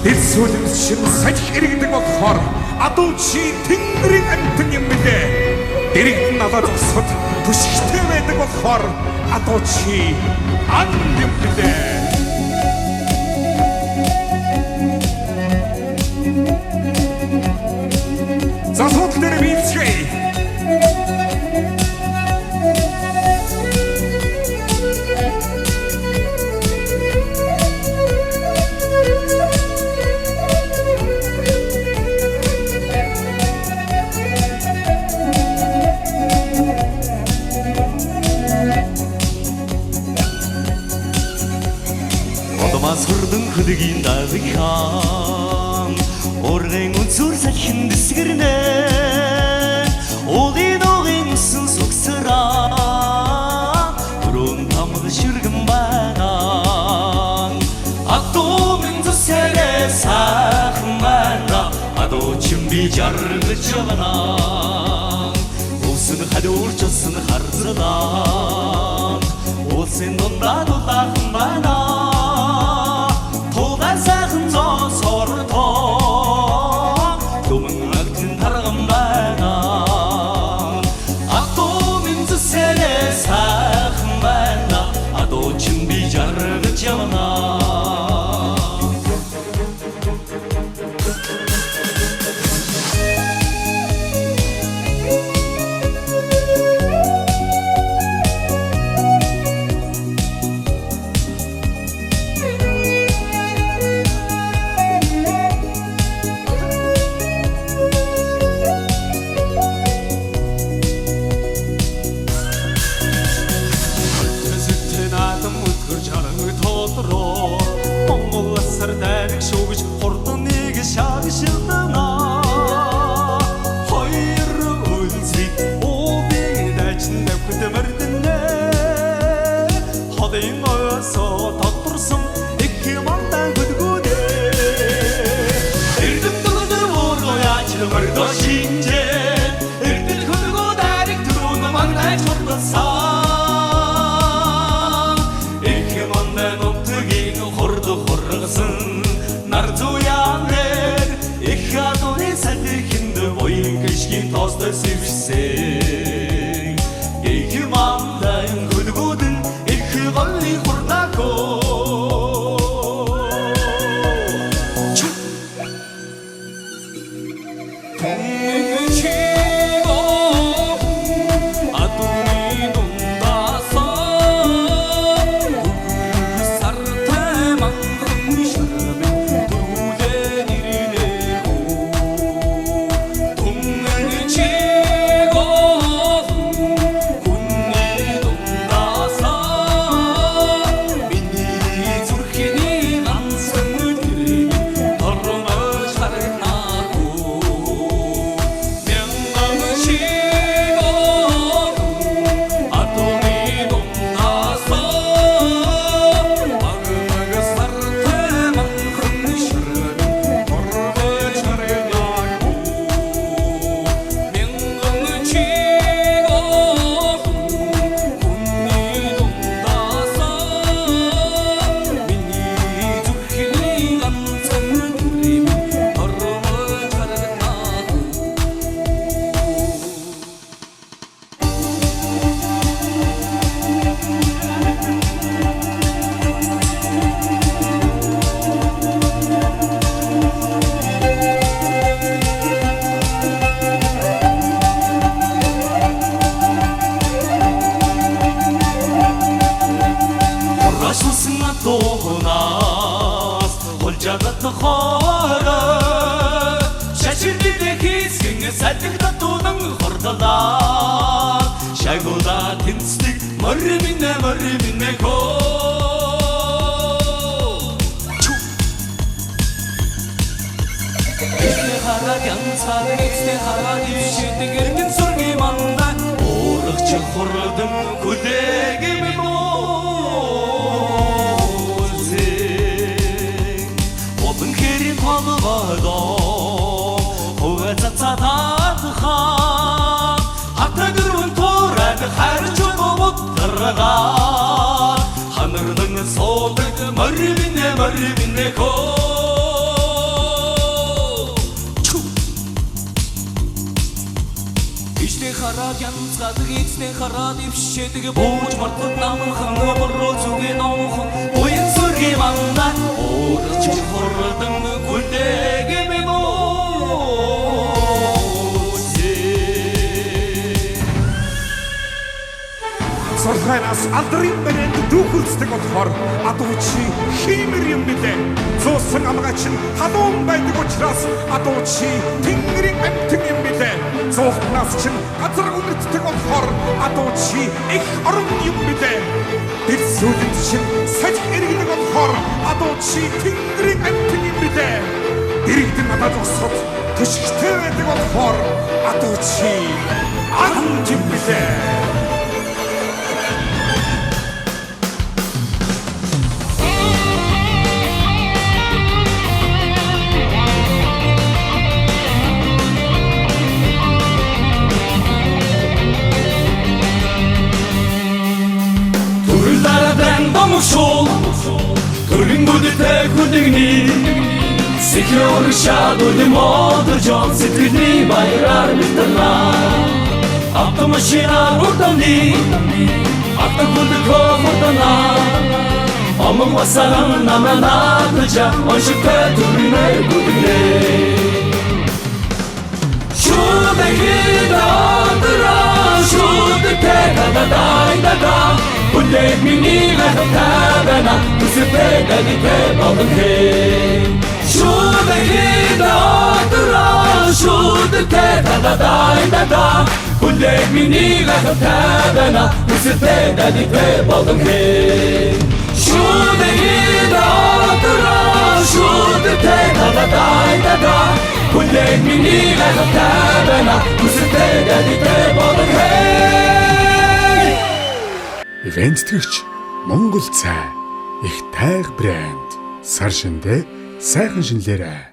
Дэвсүүлэн шин сажиг иргэдэг болохоор адуу чи тэнгэрийн амьтан юм билээ. Дэрэгдэн надад зогсоход түшигтэй байдаг болохоор адуу чи ан юм билээ. За сууд дээр бийцгээе. Сурдан хөдөгийн дагхан орын үнцүр салхин дэсгэрнэ уулын огийн усан суксараа өрөн тамга шүргэн байна адуу минь зүсэрэ сайхан байна адуу чин би жаргаж явна усан хадуурчсан харзлаа усан дундаа дулаахан байна сайхан зоо сордоо думэн агтэн тарган байна адуу минь зүсэрэ сайхан байна адуу чин би жаргаж явна Tosta sivseng iki mandan gulgudun iki golli khurdako Шагуда тэнцдэг морь минь го Ихтэй хараад янцаад ихтэй хараад ившдэг эргэн сургийн манда уурагч хурдан хүлээгэм нүүзээ Обын хэрийн холбодоо цацатаадхаа хатагрын тураад харж удаа ханардан суудаг морь минь го хараад янзгаадаг эцний хараад ившээдэг бууж мартад намхан бороо зүгээ нуухан буян сүргийн мандаа өөрч хордон гүлдээгэмэн Солхайнаас алдрын брэнд дүүхэрцдэг болохоор адуу чи хиймэр юм билээ. Зуусан амгаач нь халуун байдаг учраас адуу чи тэнгэрийн амьтан юм билээ. Зуухнаас чинь газар үнэтдэг болохоор адуу чи их орон юм билээ. Тэр сүлд чинь сахих иргэдэг болохоор адуу чи тэнгэрийн амьтан юм билээ. Иргэдэг надад зогсоод төшгтэй байдаг болохоор адуу чи анд юм билээ. Шул төрийн бүдтэй хүлэгний Секёр шадуны модер жон сэтгэлний баяраар битэрнаа Автомашина урдамны Автокүлдэг хомордонаа Омог басаган наманатжа Оншигтэй төрийнээр бүдэгнээ Шүдэхид адыраа Шүдэхтэй кададайдага Хүлээх миний гахалтабана Хүсэпэй дадипэй болонхэй Шүдэхид адыраа Шүдэхтэй кададайдага Хүлээх миний гахалтабана Хүсэпэй дадипэй болонхэй Шүдэхид адыраа Шүдэхтэй кададайдага Хүлээх миний гахалтабана Хүсэпэй дадипэй болонхэй Ивентгэгч Монгол цай их тайг брэнд сар шиндээ сайхан шинлээрээ